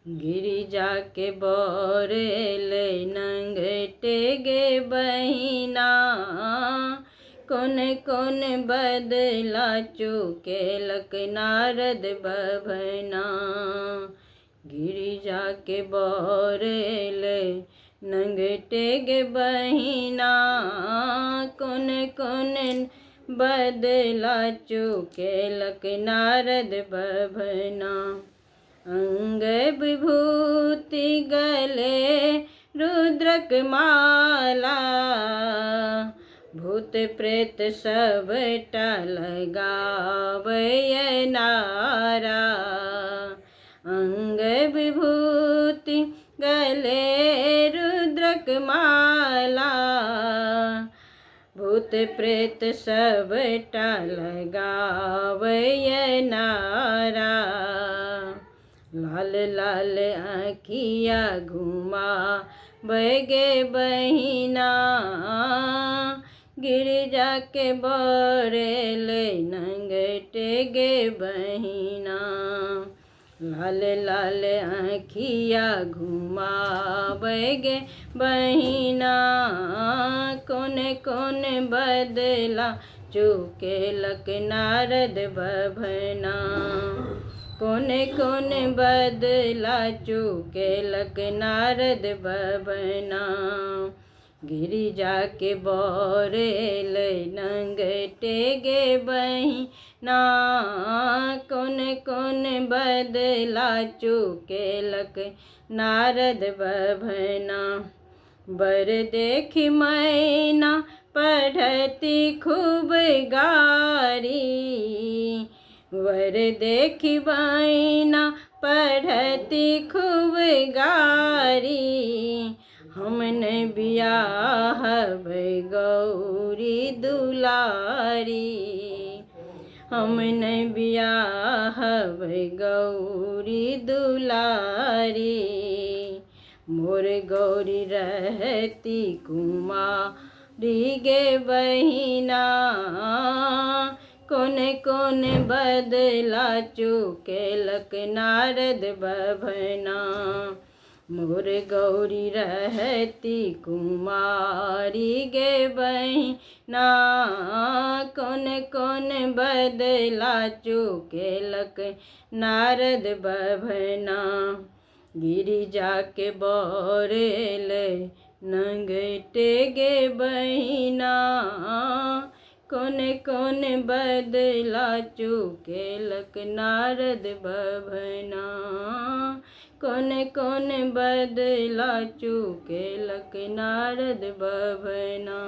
गिरिजा के बोरेले नंगटे गे बहिना, कौन कौन बदला चुकेलक नारद बभना। गिरिजा के बोरेले नंगटे गे बहिना, कौन कौन बदला चुकेलक नारद बभना। अंग विभूति गले रुद्रक माला, भूत प्रेत सबटा लगावै नारा। अंग विभूति गले रुद्रक माला, भूत प्रेत सबटा लगावै नारा। लाल लाल आँखिया घुमावै बहिना, गिरिजा के बोरेले नंगटे गे बहिना। लाल लाल आँखिया घुमावै बहिना, कौन कौन बदला चुकेलक नारद बभना। कौन कौन बदला चुकेलक नारद बभना। गिरिजा के बोरेले नंगटे गे बहिना, कौन कौन बदला चुकेलक नारद बभना। बर देखी मैना पढ़ती खूब गारी, वर देखी मैना पढ़ती खूब गारी। हमने बियाहबै गौरी दुलारी, हमने बियाहबै गौरी दुलारी। मोर गौरी रहती कुमारी गे बहिना, कौन कौन बदला चुकेलक नारद बभना। मोर गौरी रहती कुमारी गे बहिना, कौन कौन बदला चुकेलक नारद बभना। गिरिजा के बोरेले नंगटे गे बहिना, कौन कौन बदला चुकेलक नारद बभना। कौन कौन बदला चुकेलक नारद बभना।